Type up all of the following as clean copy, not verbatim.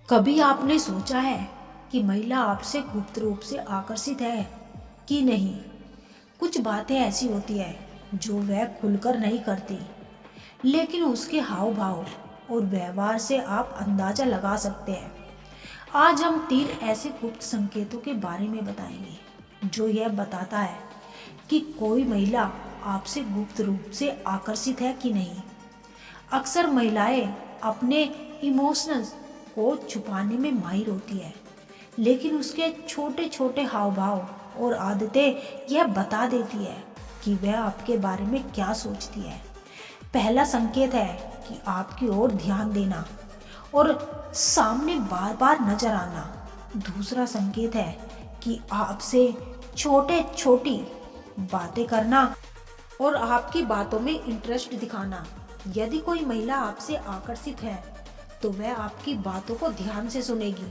कभी आपने सोचा है कि महिला आपसे गुप्त रूप से आकर्षित है कि नहीं? कुछ बातें ऐसी होती है जो वह खुलकर नहीं करती, लेकिन उसके हाव भाव और व्यवहार से आप अंदाजा लगा सकते हैं। आज हम 3 ऐसे गुप्त संकेतों के बारे में बताएंगे जो यह बताता है कि कोई महिला आपसे गुप्त रूप से आकर्षित है कि नहीं। अक्सर महिलाएं अपने इमोशंस को छुपाने में माहिर होती है, लेकिन उसके छोटे छोटे हाव भाव और आदतें यह बता देती है कि वह आपके बारे में क्या सोचती है। पहला संकेत है कि आपकी ओर ध्यान देना और सामने बार बार नजर आना। दूसरा संकेत है कि आपसे छोटे छोटी बातें करना और आपकी बातों में इंटरेस्ट दिखाना। यदि कोई महिला आपसे आकर्षित है तो वह आपकी बातों को ध्यान से सुनेगी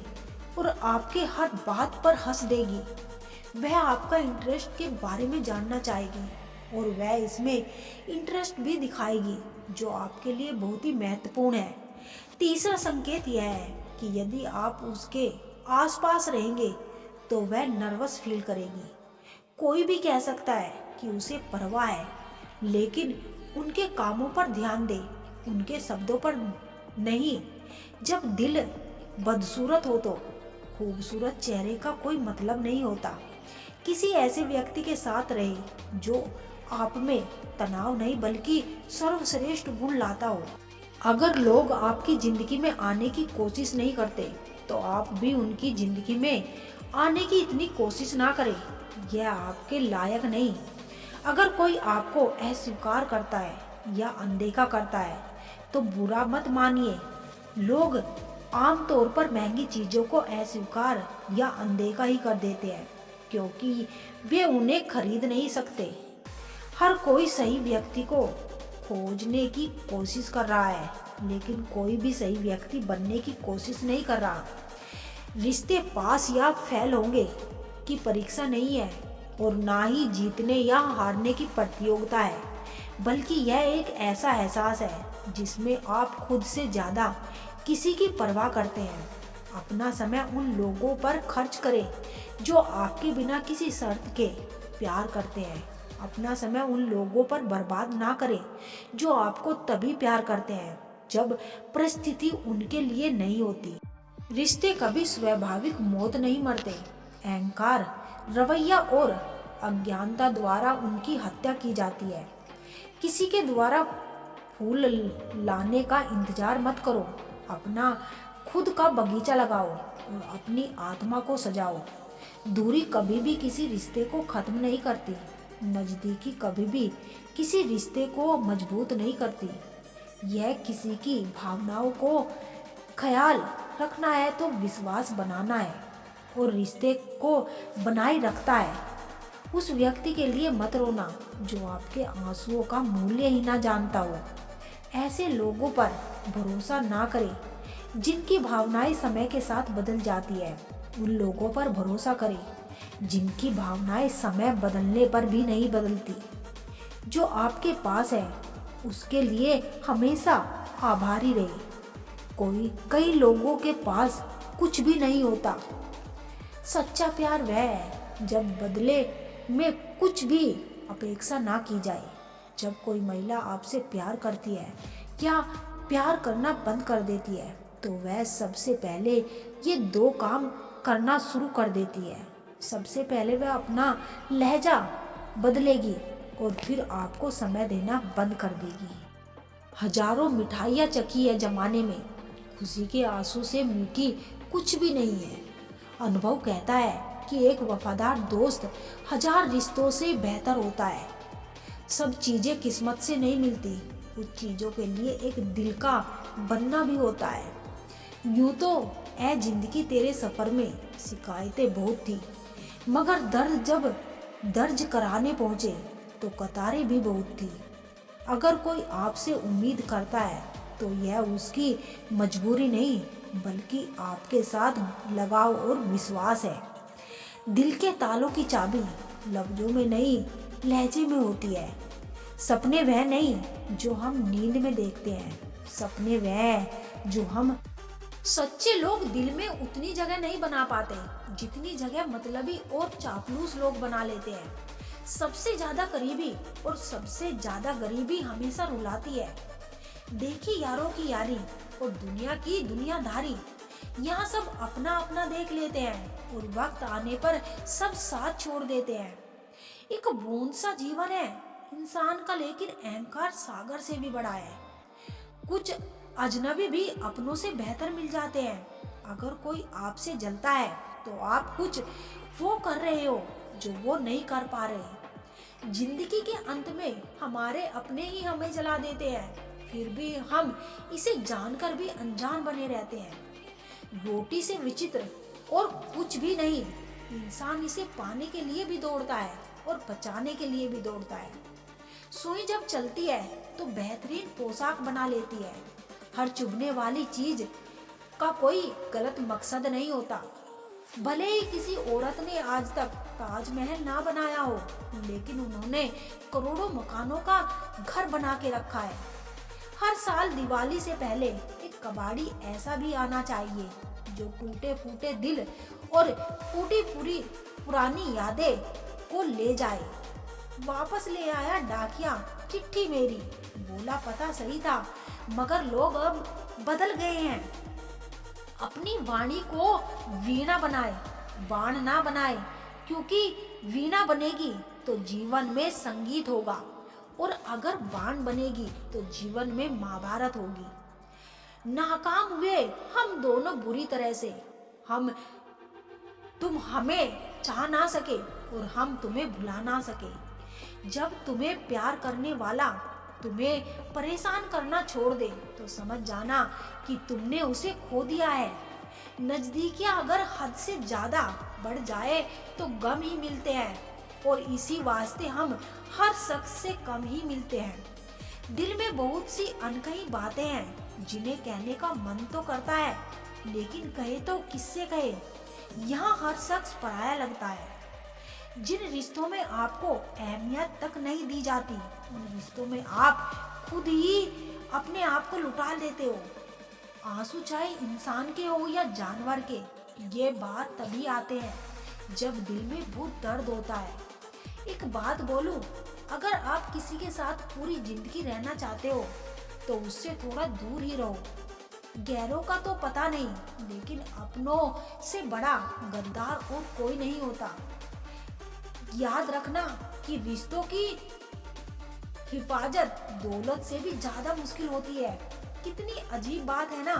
और आपके हर बात पर हंस देगी। वह आपका इंटरेस्ट के बारे में जानना चाहेगी और वह इसमें इंटरेस्ट भी दिखाएगी, जो आपके लिए बहुत ही महत्वपूर्ण है। तीसरा संकेत यह है कि यदि आप उसके आसपास रहेंगे तो वह नर्वस फील करेगी। कोई भी कह सकता है कि उसे परवाह है, लेकिन उनके कामों पर ध्यान दे, उनके शब्दों पर नहीं। जब दिल बदसूरत हो तो खूबसूरत चेहरे का कोई मतलब नहीं होता। किसी ऐसे व्यक्ति के साथ रहे जो आप में तनाव नहीं बल्कि सर्वश्रेष्ठ गुण लाता हो। अगर लोग आपकी जिंदगी में आने की कोशिश नहीं करते तो आप भी उनकी जिंदगी में आने की इतनी कोशिश ना करें। यह आपके लायक नहीं। अगर कोई आपको अस्वीकार करता है या अनदेखा करता है तो बुरा मत मानिए। लोग आमतौर पर महंगी चीजों को अस्वीकार या अनदेखा ही कर देते हैं क्योंकि वे उन्हें खरीद नहीं सकते। हर कोई सही व्यक्ति को खोजने की कोशिश कर रहा है, लेकिन कोई भी सही व्यक्ति बनने की कोशिश नहीं कर रहा। रिश्ते पास या फेल होंगे की परीक्षा नहीं है और ना ही जीतने या हारने की प्रतियोगिता है, बल्कि यह एक ऐसा एहसास है जिसमें आप खुद से ज्यादा किसी की परवाह करते हैं। अपना समय उन लोगों पर खर्च करें जो आपके बिना किसी शर्त के प्यार करते हैं। अपना समय उन लोगों पर बर्बाद ना करें जो आपको तभी प्यार करते हैं जब परिस्थिति उनके लिए नहीं होती। रिश्ते कभी स्वाभाविक मौत नहीं मरते। अहंकार, रवैया और अज्ञानता द्वारा उनकी हत्या की जाती है। किसी के द्वारा फूल लाने का इंतजार मत करो। अपना खुद का बगीचा लगाओ और अपनी आत्मा को सजाओ। दूरी कभी भी किसी रिश्ते को खत्म नहीं करती। नजदीकी कभी भी किसी रिश्ते को मजबूत नहीं करती। यह किसी की भावनाओं को ख्याल रखना है तो विश्वास बनाना है और रिश्ते को बनाए रखता है। उस व्यक्ति के लिए मत रोना जो आपके आंसुओं का मूल्य ही ना जानता हो। ऐसे लोगों पर भरोसा ना करें जिनकी भावनाएं समय के साथ बदल जाती है। उन लोगों पर भरोसा करें जिनकी भावनाएं समय बदलने पर भी नहीं बदलती। जो आपके पास है उसके लिए हमेशा आभारी रहे। कई लोगों के पास कुछ भी नहीं होता। सच्चा प्यार वह है जब बदले में कुछ भी अपेक्षा ना की जाए। जब कोई महिला आपसे प्यार करती है या प्यार करना बंद कर देती है तो वह सबसे पहले ये 2 काम करना शुरू कर देती है। सबसे पहले वह अपना लहजा बदलेगी और फिर आपको समय देना बंद कर देगी। हजारों मिठाइयाँ चखी है जमाने में, खुशी के आंसू से मीठी कुछ भी नहीं है। अनुभव कहता है कि एक वफादार दोस्त 1000 रिश्तों से बेहतर होता है। सब चीजें किस्मत से नहीं मिलती। कुछ चीजों के लिए एक दिल का बनना भी होता है। यूं तो ऐ जिंदगी तेरे सफर में शिकायतें बहुत थी, मगर दर्द जब दर्ज कराने पहुंचे तो कतारें भी बहुत थी। अगर कोई आपसे उम्मीद करता है तो यह उसकी मजबूरी नहीं बल्कि आपके साथ लगाव और विश्वास है। दिल के तालों की चाबी लफ्जों में नहीं लहजे में होती है। सपने वह नहीं जो हम नींद में देखते हैं, सपने वह जो हम सच्चे लोग दिल में उतनी जगह नहीं बना पाते जितनी जगह मतलबी और चापलूस लोग बना लेते हैं। सबसे ज्यादा करीबी और सबसे ज्यादा गरीबी हमेशा रुलाती है। देखी यारों की यारी और दुनिया की दुनियादारी, यहाँ सब अपना अपना देख लेते हैं और वक्त आने पर सब साथ छोड़ देते हैं। एक बूंद सा जीवन है इंसान का, लेकिन अहंकार सागर से भी बड़ा है। कुछ अजनबी भी अपनों से बेहतर मिल जाते हैं। अगर कोई आपसे जलता है तो आप कुछ वो कर रहे हो जो वो नहीं कर पा रहे। जिंदगी के अंत में हमारे अपने ही हमें जला देते हैं, फिर भी हम इसे जानकर भी अनजान बने रहते हैं। रोटी से विचित्र और कुछ भी नहीं। इंसान इसे पाने के लिए भी दौड़ता है और बचाने के लिए भी दौड़ता है। सुई जब चलती है तो बेहतरीन पोशाक बना लेती है। हर चुभने वाली चीज का कोई गलत मकसद नहीं होता। भले ही किसी औरत ने आज तक ताजमहल ना बनाया हो, लेकिन उन्होंने करोड़ों मकानों का घर बना के रखा है। हर साल दिवाली से पहले एक कबाड़ी ऐसा भी आना चाहिए जो टूटे फूटे दिल और टूटी पूरी पुरानी यादें को ले जाए। वापस ले आया डाकिया चिट्ठी मेरी, बोला पता सही था मगर लोग अब बदल गए हैं। अपनी वाणी को वीणा बनाए, बाण ना बनाए, क्योंकि वीणा बनेगी तो जीवन में संगीत होगा और अगर बाण बनेगी तो जीवन में महाभारत होगी। नाकाम हुए हम दोनों बुरी तरह से। तुम हमें चाह ना सके और हम तुम्हें भुला ना सके। जब तुम्हें प्यार करने वाला तुम्हें परेशान करना छोड़ दे तो समझ जाना कि तुमने उसे खो दिया है। नजदीकियां अगर हद से ज्यादा बढ़ जाए तो गम ही मिलते हैं और इसी वास्ते हम हर शख्स से कम ही मिलते हैं। दिल में बहुत सी अनकही बातें हैं जिन्हें कहने का मन तो करता है, लेकिन कहे तो किससे कहे। यहाँ हर शख्स पराया लगता है। जिन रिश्तों में आपको अहमियत तक नहीं दी जाती, उन रिश्तों में आप खुद ही अपने आप को लुटा देते हो। आंसू चाहे इंसान के हो या जानवर के, ये बात तभी आते हैं जब दिल में बहुत दर्द होता है। एक बात बोलूं, अगर आप किसी के साथ पूरी जिंदगी रहना चाहते हो तो उससे थोड़ा दूर ही रहो। गैरों का तो पता नहीं, लेकिन अपनों से बड़ा गद्दार और कोई नहीं होता। याद रखना कि रिश्तों की हिफाजत दौलत से भी ज्यादा मुश्किल होती है। कितनी अजीब बात है ना।